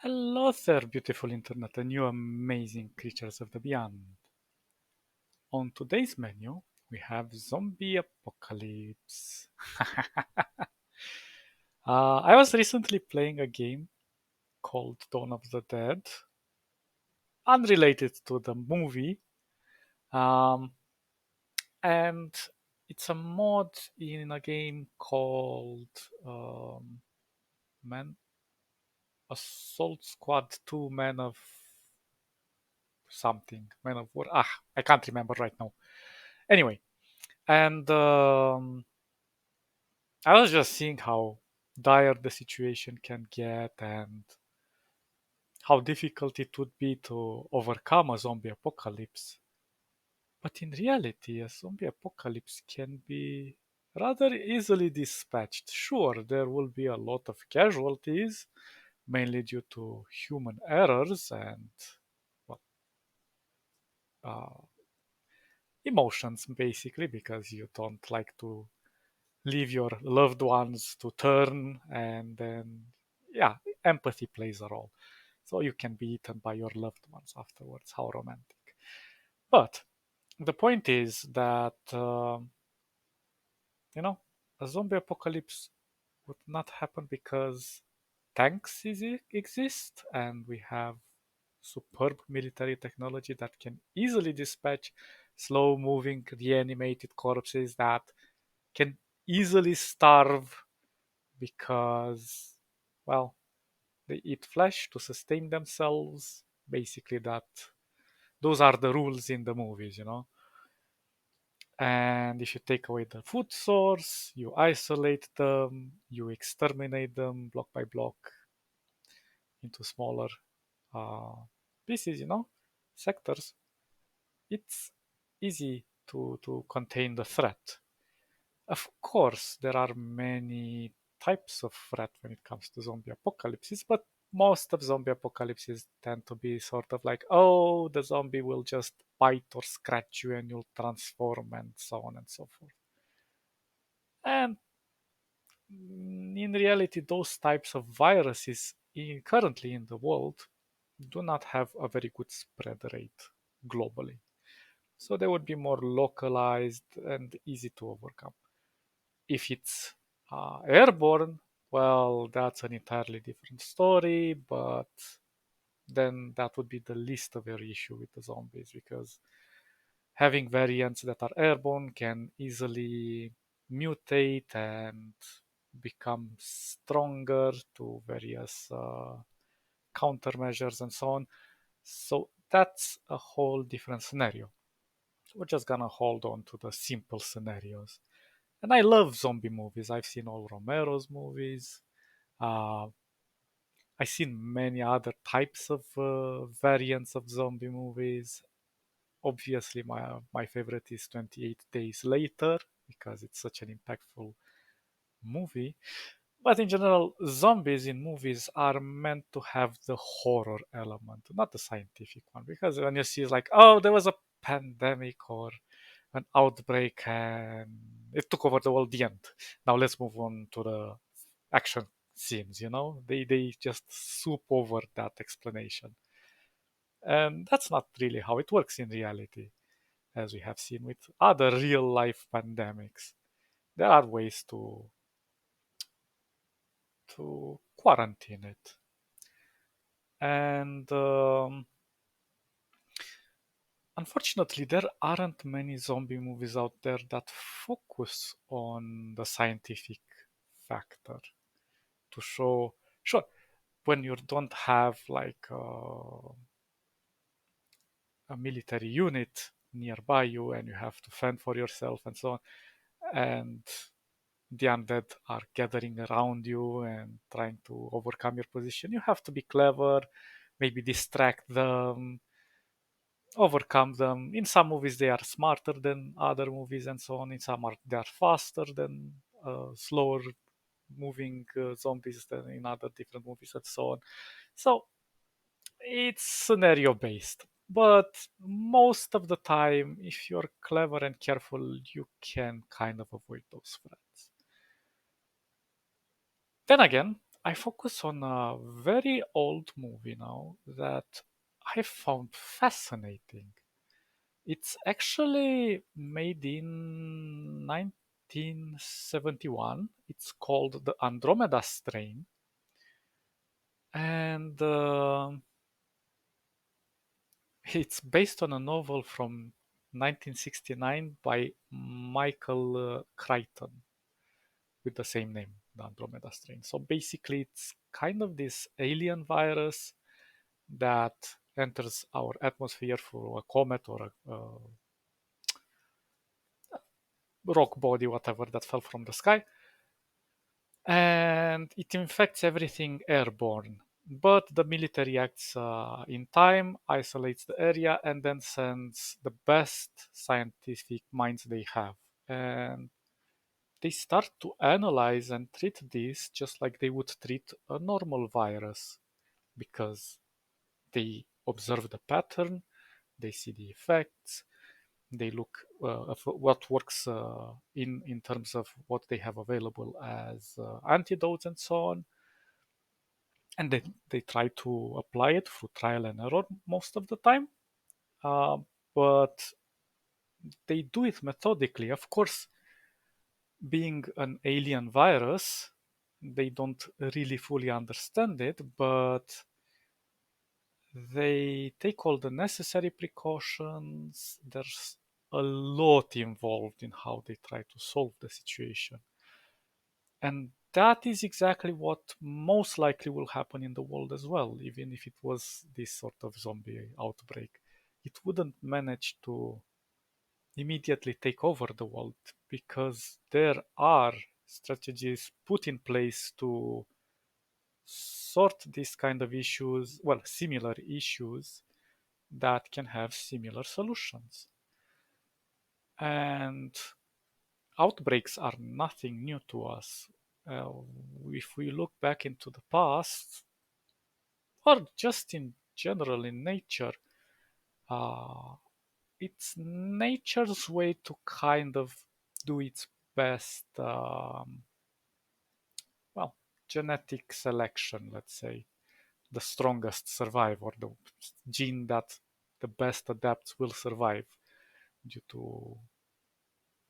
Hello there, beautiful internet and you amazing creatures of the beyond. On today's menu, we have zombie apocalypse. I was recently playing a game called Dawn of the Dead, unrelated to the movie, um, and it's a mod in a game called Man Assault Squad 2 Man of something, Man of War. I can't remember right now. Anyway, and I was just seeing how dire the situation can get and how difficult it would be to overcome a zombie apocalypse. But in reality, a zombie apocalypse can be rather easily dispatched. Sure, there will be a lot of casualties, mainly due to human errors and well, uh, emotions, basically, because you don't like to leave your loved ones to turn, and then yeah, empathy plays a role, so you can be eaten by your loved ones afterwards. How romantic. But the point is that you know a zombie apocalypse would not happen because exist and we have superb military technology that can easily dispatch slow moving reanimated corpses that can easily starve because, well, they eat flesh to sustain themselves. Basically, those are the rules in the movies. And if you take away the food source, you isolate them, you exterminate them block by block into smaller uh, pieces, sectors. It's easy to contain the threat. Of course, there are many types of threat when it comes to zombie apocalypses, but most of zombie apocalypses tend to be sort of like, oh, the zombie will just bite or scratch you and you'll transform and so on and so forth. And in reality, those types of viruses currently in the world do not have a very good spread rate globally. So they would be more localized and easy to overcome. If it's airborne, well, that's an entirely different story, but then that would be the least of your issue with the zombies because having variants that are airborne can easily mutate and become stronger to various countermeasures and so on. So that's a whole different scenario. So we're just gonna hold on to the simple scenarios. And I love zombie movies. I've seen all Romero's movies. Uh, I've seen many other types of variants of zombie movies. Obviously, my favorite is 28 Days Later because it's such an impactful movie. But in general, zombies in movies are meant to have the horror element, not the scientific one. Because when you see, it's like, oh, there was a pandemic or an outbreak and it took over the world, the end. Now let's move on to the action scenes. They just soup over that explanation. And that's not really how it works in reality, as we have seen with other real life pandemics. There are ways to quarantine it. And unfortunately, there aren't many zombie movies out there that focus on the scientific factor to show. Sure, when you don't have like a military unit nearby you and you have to fend for yourself and so on, and the undead are gathering around you and trying to overcome your position, you have to be clever, maybe distract them, overcome them. In some movies, they are smarter than other movies, and so on. In some, they are faster than slower moving zombies than in other different movies, and so on. So it's scenario based. But most of the time, if you're clever and careful, you can kind of avoid those threats. Then again, I focus on a very old movie now that I found fascinating. It's actually made in 1971. It's called The Andromeda Strain, and it's based on a novel from 1969 by Michael Crichton with the same name, The Andromeda Strain. So basically, it's kind of this alien virus that enters our atmosphere through a comet or a rock body, whatever that fell from the sky, and it infects everything airborne. But the military acts in time, isolates the area, and then sends the best scientific minds they have. And they start to analyze and treat this just like they would treat a normal virus because they observe the pattern, they see the effects, they look of what works in terms of what they have available as antidotes and so on, and they try to apply it through trial and error most of the time, uh, but they do it methodically. Of course, being an alien virus, they don't really fully understand it, but they take all the necessary precautions. There's a lot involved in how they try to solve the situation. And that is exactly what most likely will happen in the world as well, even if it was this sort of zombie outbreak. It wouldn't manage to immediately take over the world because there are strategies put in place to sort these kind of issues, well, similar issues that can have similar solutions. And outbreaks are nothing new to us. Uh, if we look back into the past, or just in general in nature, uh, it's nature's way to kind of do its best, well, genetic selection, let's say. The strongest survive, or the gene that the best adapts will survive due to,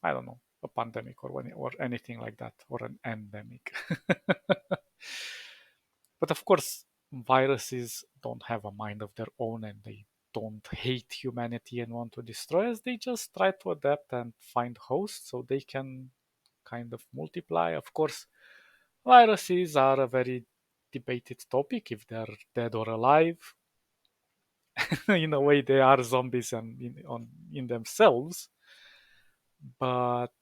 I don't know, a pandemic or anything like that, or an endemic. But of course, viruses don't have a mind of their own, and they don't hate humanity and want to destroy us. They just try to adapt and find hosts so they can kind of multiply. Of course, viruses are a very debated topic if they're dead or alive. In a way, they are zombies and in themselves. But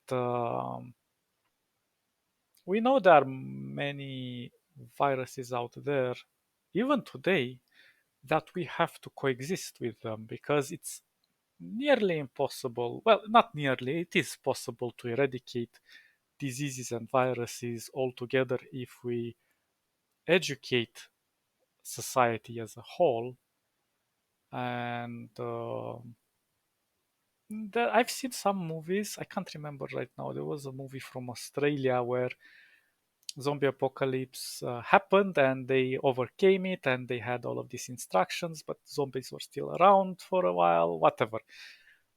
we know there are many viruses out there, even today, that we have to coexist with them because it's nearly impossible. Well, not nearly, it is possible to eradicate diseases and viruses altogether if we educate society as a whole. And I've seen some movies. I can't remember right now. There was a movie from Australia where zombie apocalypse happened and they overcame it and they had all of these instructions, but zombies were still around for a while, whatever.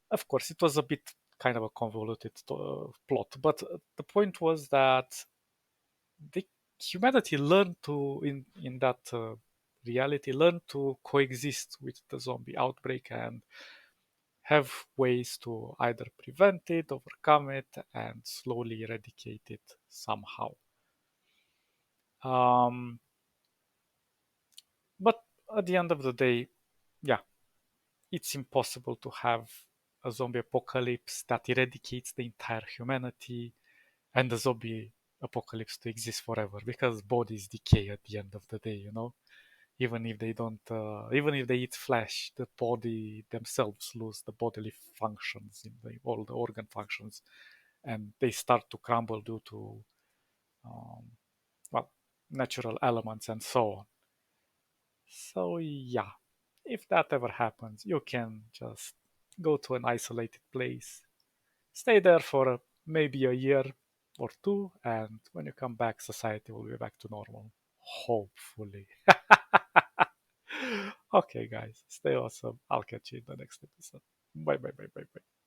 Of course, it was a bit kind of a convoluted plot, but the point was that the humanity learned to, in that reality, learned to coexist with the zombie outbreak and have ways to either prevent it, overcome it, and slowly eradicate it somehow. Um, but at the end of the day, yeah, it's impossible to have a zombie apocalypse that eradicates the entire humanity and the zombie apocalypse to exist forever because bodies decay at the end of the day, you know? Even if they don't, even if they eat flesh, the body themselves lose the bodily functions, all the organ functions, and they start to crumble due to, um, well, natural elements and so on. So, yeah, if that ever happens, you can just go to an isolated place, stay there for maybe a year or two, and when you come back, society will be back to normal, Hopefully. Okay, guys, stay awesome. I'll catch you in the next episode. Bye, bye, bye, bye, bye.